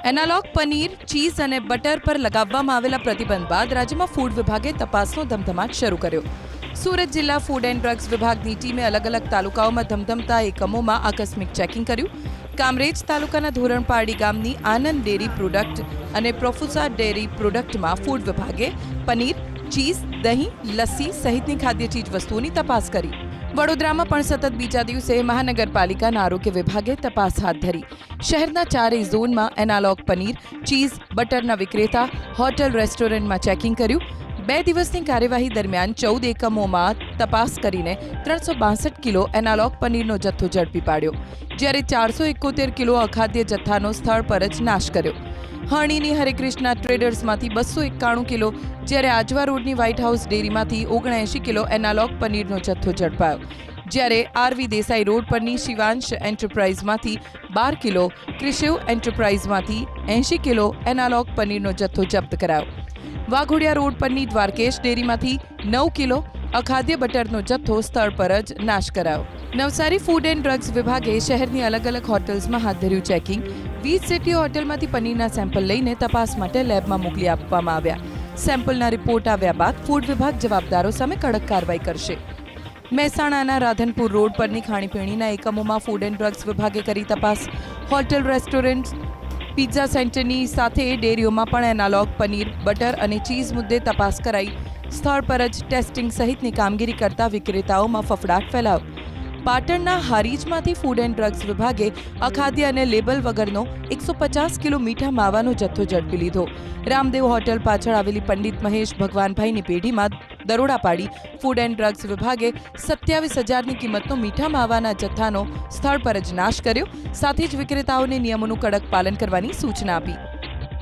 Analogue paneer, cheese અને butter પર લગાવવામાં આવેલા પ્રતિબંધ બાદ રાજ્યમાં ફૂડ વિભાગે તપાસનો ધમધમાટ શરૂ કર્યો. સુરત જિલ્લા ફૂડ એન્ડ ડ્રગ્સ વિભાગની ટીમે અલગ અલગ તાલુકાઓમાં ધમધમતા એકમોમાં આકસ્મિક ચેકિંગ કર્યું. કામરેજ તાલુકાના ધોરણપારડી ગામની આનંદ ડેરી પ્રોડક્ટ અને પ્રોફુસા ડેરી પ્રોડક્ટમાં ફૂડ વિભાગે પનીર, ચીઝ, દહીં, લસ્સી સહિતની ખાદ્ય ચીજ વસ્તુઓની તપાસ કરી. વડોદરામાં પણ સતત બીજા દિવસે મહાનગરપાલિકાના આરોગ્ય વિભાગે તપાસ હાથ ધરી. શહેરના ચારેય ઝોનમાં એનાલોગ પનીર, ચીઝ, બટરના વિક્રેતા, હોટલ, રેસ્ટોરન્ટમાં ચેકિંગ કર્યું. 2 દિવસની કાર્યવાહી દરમિયાન 14 એકમોમાં તપાસ કરીને 362 કિલો એનાલોગ પનીરનો જથ્થો ઝડપી પાડ્યો, જ્યારે 471 કિલો અખાદ્ય જથ્થાનો સ્થળ પર જ નાશ કર્યો. હરણીની હરેકૃષ્ણા ટ્રેડર્સમાંથી 291 કિલો, જ્યારે આજવા રોડની વ્હાઇટ હાઉસ ડેરીમાંથી 79 કિલો એનાલોગ પનીરનો જથ્થો ઝડપાયો, જ્યારે આરવી દેસાઈ રોડ પરની Shivansh એન્ટરપ્રાઇઝમાંથી 12 kilo, Krishiv એન્ટરપ્રાઇઝમાંથી 80 kilo analogue પનીરનો જથ્થો જપ્ત કરાયો. વાઘોડિયા રોડ પરની દ્વારકેશ ડેરીમાંથી 9 કિલો અખાદ્ય બટરનો જથ્થો સ્થળ પર જ નાશ કરાયો. નવસારી ફૂડ એન્ડ ડ્રગ્સ વિભાગે શહેરની અલગ અલગ હોટલ્સમાં હાથ ધર્યું ચેકિંગ. 20 જેટલી હોટલમાંથી પનીરના સેમ્પલ લઈને તપાસ માટે લેબમાં મોકલી આપવામાં આવ્યા. સેમ્પલના રિપોર્ટ આવ્યા બાદ ફૂડ વિભાગ જવાબદારો સામે કડક કાર્યવાહી કરશે. મહેસાણાના રાધનપુર રોડ પરની ખાણીપીણીના એકમોમાં ફૂડ એન્ડ ડ્રગ્સ વિભાગે કરી તપાસ. હોટલ, રેસ્ટોરન્ટ, પિઝા સેન્ટરની સાથે ડેરીઓમાં પણ એનાલોગ પનીર, બટર અને ચીઝ મુદ્દે તપાસ કરાઈ. સ્થળ પર જ ટેસ્ટિંગ સહિતની કામગીરી કરતા વિક્રેતાઓમાં ફફડાટ ફેલાયો. પાટણના હારીજમાંથી ફૂડ એન્ડ ડ્રગ્સ વિભાગે અખાદ્ય અને લેબલ વગરનો 150 કિલો મીઠા માવાનો જથ્થો ઝડપી લીધો. રામદેવ હોટલ પાછળ આવેલી પંડિત મહેશ ભગવાનભાઈની પેઢીમાં દરોડા પાડી ફૂડ એન્ડ ડ્રગ્સ વિભાગે 27,000ની કિંમતનો મીઠા માવાના જથ્થાનો સ્થળ પર જ નાશ કર્યો. સાથે જ વિક્રેતાઓને નિયમોનું કડક પાલન કરવાની સૂચના આપી.